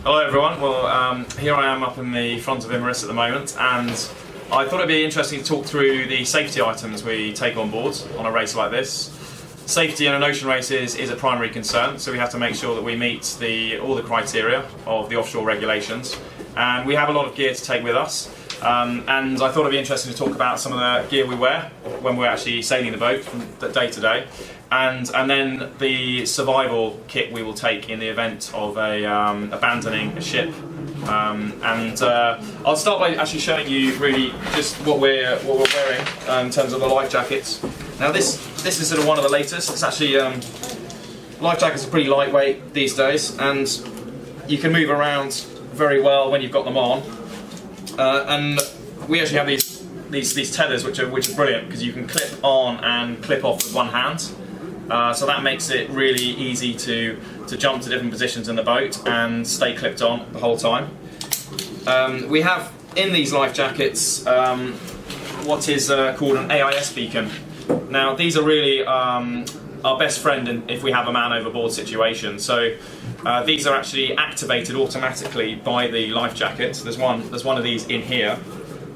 Hello everyone, well here I am up in the front of Imerys at the moment, and I thought it'd be interesting to talk through the safety items we take on board on a race like this. Safety in an ocean race is a primary concern, so we have to make sure that we meet all the criteria of the offshore regulations, and we have a lot of gear to take with us. And I thought it'd be interesting to talk about some of the gear we wear when we're actually sailing the boat from day to day, and then the survival kit we will take in the event of abandoning a ship. I'll start by actually showing you really just what we're wearing in terms of the life jackets. Now this is sort of one of the latest. It's actually life jackets are pretty lightweight these days, and you can move around very well when you've got them on. And we actually have these tethers which are brilliant because you can clip on and clip off with one hand. So that makes it really easy to jump to different positions in the boat and stay clipped on the whole time. We have in these life jackets what is called an AIS beacon. Now these are really our best friend if we have a man overboard situation. So these are actually activated automatically by the life jacket. There's one of these in here.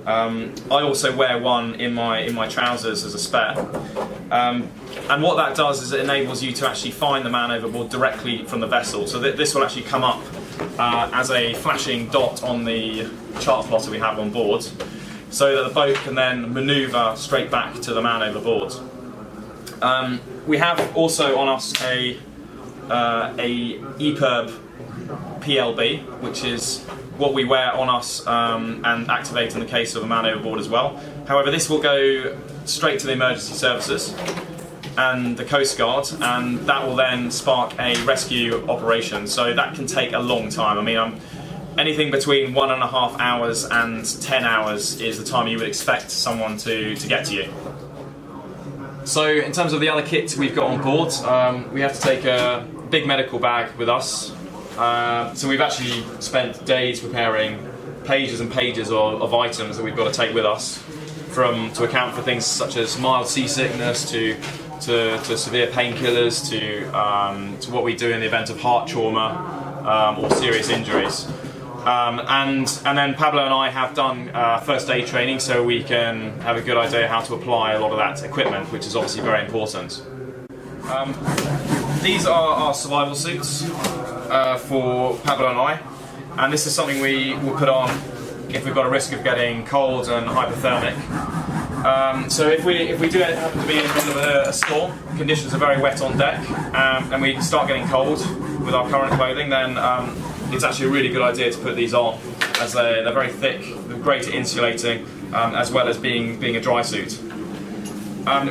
I also wear one in my trousers as a spare. And what that does is it enables you to actually find the man overboard directly from the vessel. So this will actually come up as a flashing dot on the chart plotter we have on board, so that the boat can then manoeuvre straight back to the man overboard. We have also on us a EPIRB PLB, which is what we wear on us and activate in the case of a man overboard as well. However, this will go straight to the emergency services and the Coast Guard, and that will then spark a rescue operation. So that can take a long time. I mean, anything between 1.5 hours and 10 hours is the time you would expect someone to get to you. So in terms of the other kit we've got on board, we have to take a big medical bag with us. So we've actually spent days preparing pages and pages of items that we've got to take with us, to account for things such as mild seasickness to severe painkillers to what we do in the event of heart trauma or serious injuries. And then Pablo and I have done first aid training, so we can have a good idea how to apply a lot of that equipment, which is obviously very important. These are our survival suits for Pablo and I, and this is something we will put on if we've got a risk of getting cold and hypothermic. So if we do happen to be in the middle of a storm, conditions are very wet on deck, and we start getting cold with our current clothing, then it's actually a really good idea to put these on, as they're very thick, they're great at insulating, as well as being a dry suit.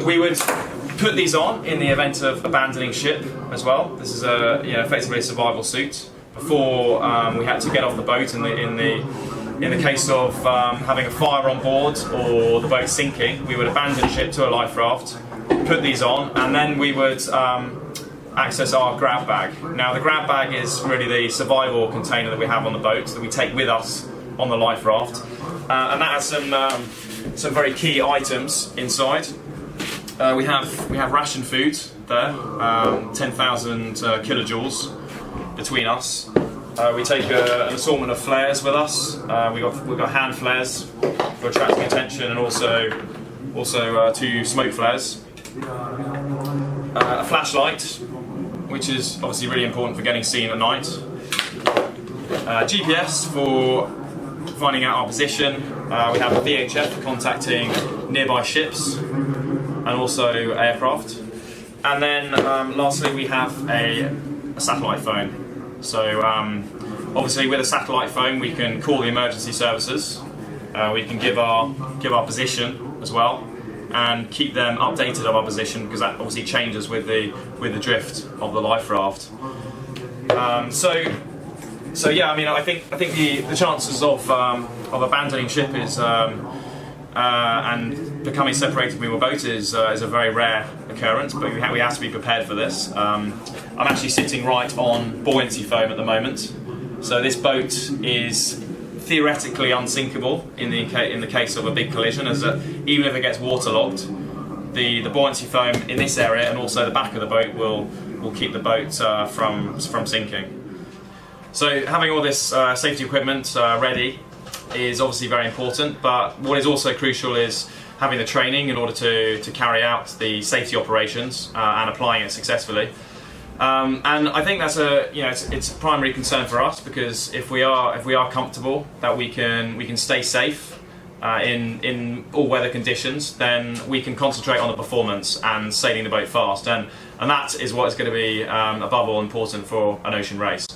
We would put these on in the event of abandoning ship as well. This is effectively a survival suit. Before we had to get off the boat in the case of having a fire on board or the boat sinking, we would abandon ship to a life raft, put these on, and then we would access our grab bag. Now the grab bag is really the survival container that we have on the boat that we take with us on the life raft, and that has some very key items inside. We have ration food there, 10,000 kilojoules between us. We take an assortment of flares with us. We've got hand flares for attracting attention, and also 2 smoke flares. A flashlight, which is obviously really important for getting seen at night. GPS for finding out our position. We have a VHF for contacting nearby ships and also aircraft. And then lastly, we have a satellite phone. So obviously with a satellite phone we can call the emergency services, we can give our position as well and keep them updated of our position, because that obviously changes with the drift of the life raft. So yeah, I mean, I think the chances of abandoning ship is and becoming separated from your boat is a very rare occurrence, but we have to be prepared for this. I'm actually sitting right on buoyancy foam at the moment, so this boat is theoretically unsinkable in the case of a big collision, as even if it gets waterlogged, the buoyancy foam in this area and also the back of the boat will keep the boat from sinking. So having all this safety equipment ready is obviously very important, but what is also crucial is having the training in order to carry out the safety operations and applying it successfully. And I think that's it's a primary concern for us, because if we are comfortable that we can stay safe in all weather conditions, then we can concentrate on the performance and sailing the boat fast, and that is what is going to be above all important for an ocean race.